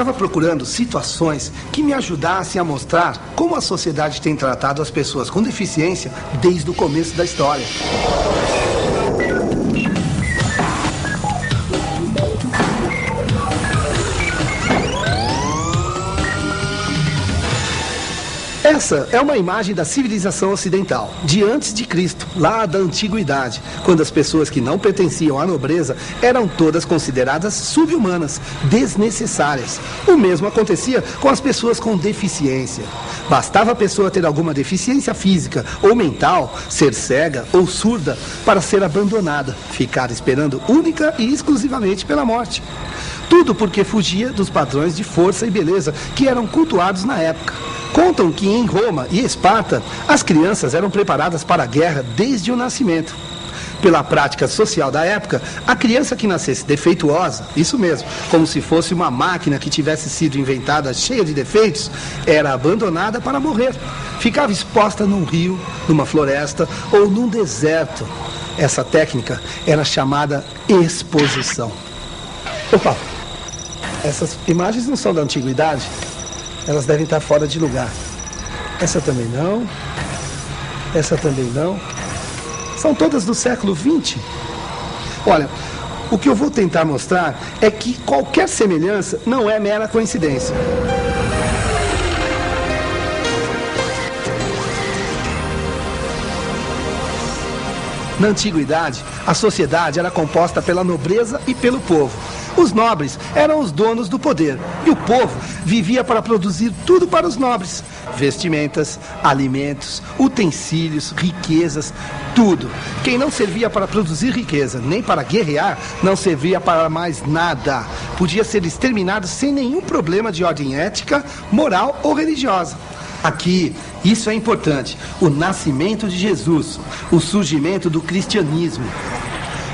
estava procurando situações que me ajudassem a mostrar como a sociedade tem tratado as pessoas com deficiência desde o começo da história. Essa é uma imagem da civilização ocidental, de antes de Cristo, lá da antiguidade, quando as pessoas que não pertenciam à nobreza eram todas consideradas sub-humanas, desnecessárias. O mesmo acontecia com as pessoas com deficiência. Bastava a pessoa ter alguma deficiência física ou mental, ser cega ou surda, para ser abandonada, ficar esperando única e exclusivamente pela morte. Tudo porque fugia dos padrões de força e beleza que eram cultuados na época. Contam que em Roma e Esparta, as crianças eram preparadas para a guerra desde o nascimento. Pela prática social da época, a criança que nascesse defeituosa, isso mesmo, como se fosse uma máquina que tivesse sido inventada cheia de defeitos, era abandonada para morrer. Ficava exposta num rio, numa floresta ou num deserto. Essa técnica era chamada exposição. Opa! Essas imagens não são da antiguidade? Elas devem estar fora de lugar. Essa também não. Essa também não. São todas do século XX. Olha, o que eu vou tentar mostrar é que qualquer semelhança não é mera coincidência. Na antiguidade, a sociedade era composta pela nobreza e pelo povo. Os nobres eram os donos do poder e o povo vivia para produzir tudo para os nobres: vestimentas, alimentos, utensílios, riquezas, tudo. Quem não servia para produzir riqueza, nem para guerrear, não servia para mais nada. Podia ser exterminado sem nenhum problema de ordem ética, moral ou religiosa. Aqui, isso é importante: o nascimento de Jesus, o surgimento do cristianismo.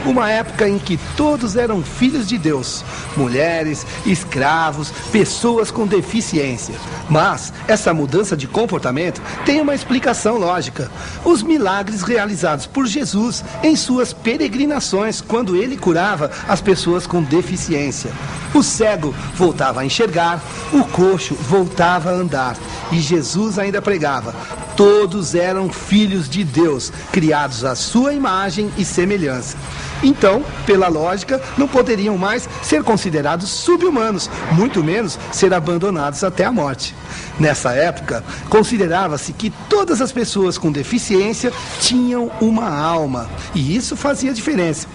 Uma época em que todos eram filhos de Deus, mulheres, escravos, pessoas com deficiência. Mas essa mudança de comportamento tem uma explicação lógica: os milagres realizados por Jesus em suas peregrinações, quando ele curava as pessoas com deficiência. O cego voltava a enxergar, o coxo voltava a andar. E Jesus ainda pregava: todos eram filhos de Deus, criados à sua imagem e semelhança. Então, pela lógica, não poderiam mais ser considerados sub-humanos, muito menos ser abandonados até a morte. Nessa época, considerava-se que todas as pessoas com deficiência tinham uma alma, e isso fazia diferença.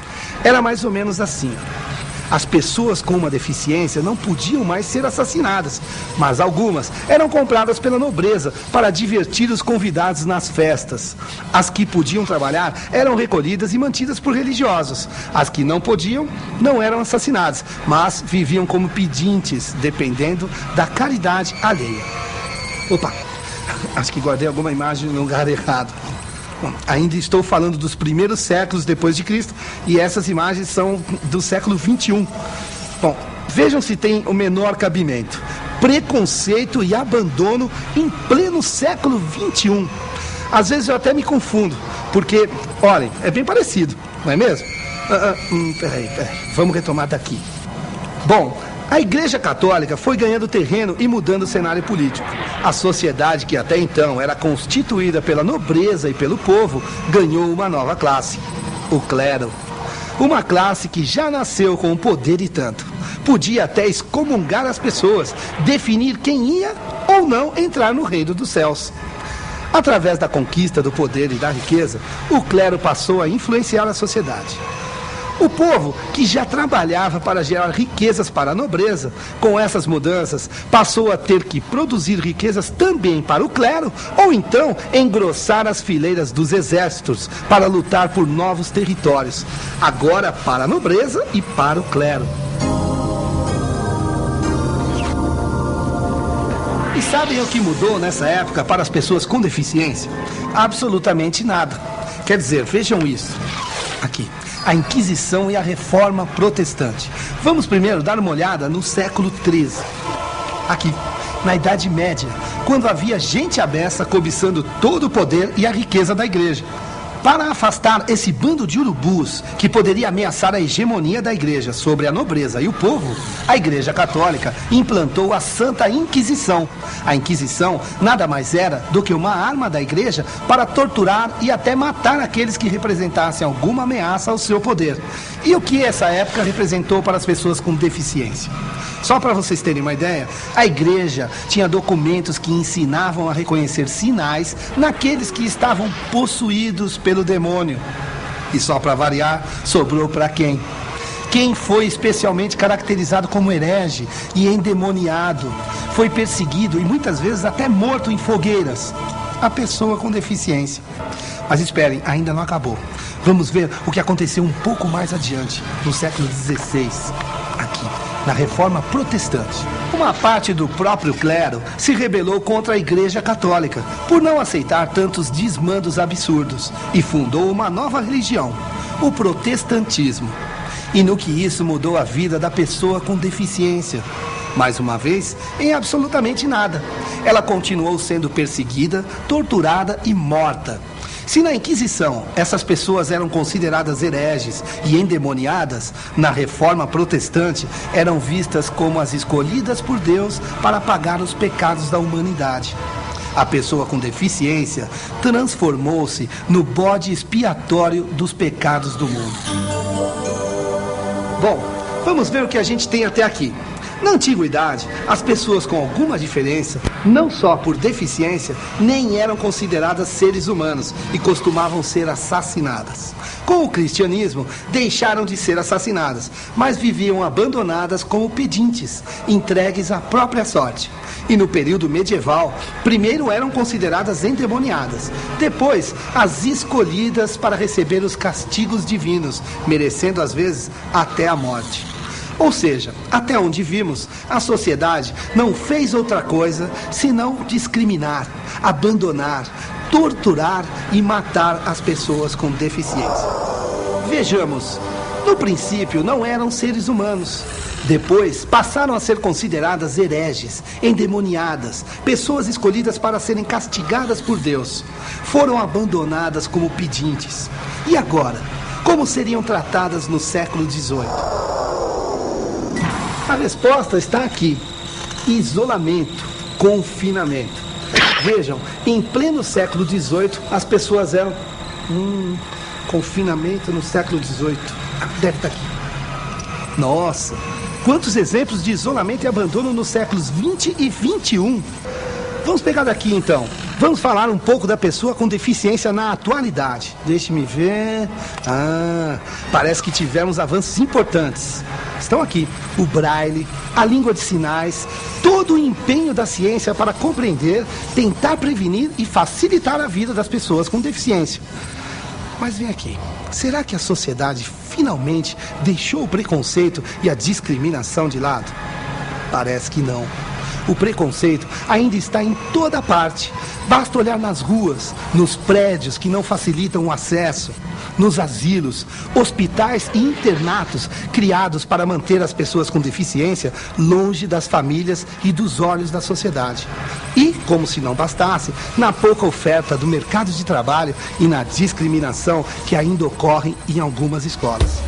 Era mais ou menos assim: as pessoas com uma deficiência não podiam mais ser assassinadas, mas algumas eram compradas pela nobreza para divertir os convidados nas festas. As que podiam trabalhar eram recolhidas e mantidas por religiosos. As que não podiam não eram assassinadas, mas viviam como pedintes, dependendo da caridade alheia. Opa, acho que guardei alguma imagem no lugar errado. Bom, ainda estou falando dos primeiros séculos depois de Cristo e essas imagens são do século XXI. Bom, vejam se tem o menor cabimento: preconceito e abandono em pleno século XXI. Às vezes eu até me confundo, porque, olhem, é bem parecido, não é mesmo? Peraí, vamos retomar daqui. Bom, a Igreja Católica foi ganhando terreno e mudando o cenário político. A sociedade, que até então era constituída pela nobreza e pelo povo, ganhou uma nova classe: o clero. Uma classe que já nasceu com poder e tanto. Podia até excomungar as pessoas, definir quem ia ou não entrar no reino dos céus. Através da conquista do poder e da riqueza, o clero passou a influenciar a sociedade. O povo, que já trabalhava para gerar riquezas para a nobreza, com essas mudanças, passou a ter que produzir riquezas também para o clero, ou então engrossar as fileiras dos exércitos para lutar por novos territórios, agora para a nobreza e para o clero. E sabem o que mudou nessa época para as pessoas com deficiência? Absolutamente nada. Quer dizer, vejam isso. Aqui: a Inquisição e a Reforma Protestante. Vamos primeiro dar uma olhada no século XIII. Aqui, na Idade Média, quando havia gente à beça cobiçando todo o poder e a riqueza da igreja. Para afastar esse bando de urubus que poderia ameaçar a hegemonia da igreja sobre a nobreza e o povo, a Igreja Católica implantou a Santa Inquisição. A Inquisição nada mais era do que uma arma da igreja para torturar e até matar aqueles que representassem alguma ameaça ao seu poder. E o que essa época representou para as pessoas com deficiência? Só para vocês terem uma ideia, a igreja tinha documentos que ensinavam a reconhecer sinais naqueles que estavam possuídos pelo demônio. E só para variar, sobrou para quem? Quem foi especialmente caracterizado como herege e endemoniado, foi perseguido e muitas vezes até morto em fogueiras? A pessoa com deficiência. Mas esperem, ainda não acabou. Vamos ver o que aconteceu um pouco mais adiante, no século XVI, aqui, na Reforma Protestante. Uma parte do próprio clero se rebelou contra a Igreja Católica por não aceitar tantos desmandos absurdos e fundou uma nova religião, o protestantismo. E no que isso mudou a vida da pessoa com deficiência? Mais uma vez, em absolutamente nada. Ela continuou sendo perseguida, torturada e morta. Se na Inquisição essas pessoas eram consideradas hereges e endemoniadas, na Reforma Protestante eram vistas como as escolhidas por Deus para pagar os pecados da humanidade. A pessoa com deficiência transformou-se no bode expiatório dos pecados do mundo. Bom, vamos ver o que a gente tem até aqui. Na antiguidade, as pessoas com alguma diferença, não só por deficiência, nem eram consideradas seres humanos e costumavam ser assassinadas. Com o cristianismo, deixaram de ser assassinadas, mas viviam abandonadas como pedintes, entregues à própria sorte. E no período medieval, primeiro eram consideradas endemoniadas, depois as escolhidas para receber os castigos divinos, merecendo às vezes até a morte. Ou seja, até onde vimos, a sociedade não fez outra coisa senão discriminar, abandonar, torturar e matar as pessoas com deficiência. Vejamos, no princípio não eram seres humanos. Depois passaram a ser consideradas hereges, endemoniadas, pessoas escolhidas para serem castigadas por Deus. Foram abandonadas como pedintes. E agora, como seriam tratadas no século XVIII? A resposta está aqui: isolamento, confinamento. Vejam, em pleno século XVIII, as pessoas eram... confinamento no século XVIII. Deve estar aqui. Nossa, quantos exemplos de isolamento e abandono nos séculos XX e XXI. Vamos pegar daqui então. Vamos falar um pouco da pessoa com deficiência na atualidade. Deixe-me ver... parece que tivemos avanços importantes. Estão aqui o braille, a língua de sinais, todo o empenho da ciência para compreender, tentar prevenir e facilitar a vida das pessoas com deficiência. Mas vem aqui, será que a sociedade finalmente deixou o preconceito e a discriminação de lado? Parece que não. O preconceito ainda está em toda parte. Basta olhar nas ruas, nos prédios que não facilitam o acesso, nos asilos, hospitais e internatos criados para manter as pessoas com deficiência longe das famílias e dos olhos da sociedade. E, como se não bastasse, na pouca oferta do mercado de trabalho e na discriminação que ainda ocorre em algumas escolas.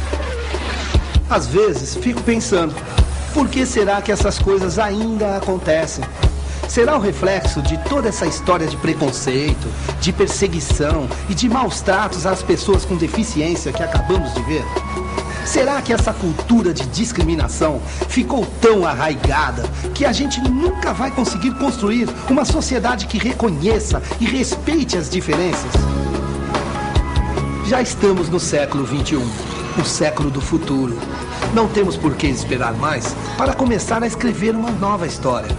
Às vezes, fico pensando, por que será que essas coisas ainda acontecem? Será o reflexo de toda essa história de preconceito, de perseguição e de maus tratos às pessoas com deficiência que acabamos de ver? Será que essa cultura de discriminação ficou tão arraigada que a gente nunca vai conseguir construir uma sociedade que reconheça e respeite as diferenças? Já estamos no século XXI, o século do futuro. Não temos por que esperar mais para começar a escrever uma nova história.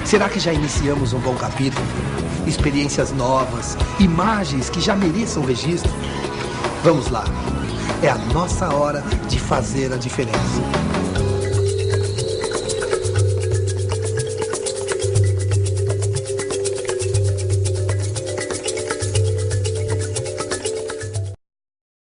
Será que já iniciamos um bom capítulo? Experiências novas, imagens que já mereçam registro? Vamos lá, é a nossa hora de fazer a diferença.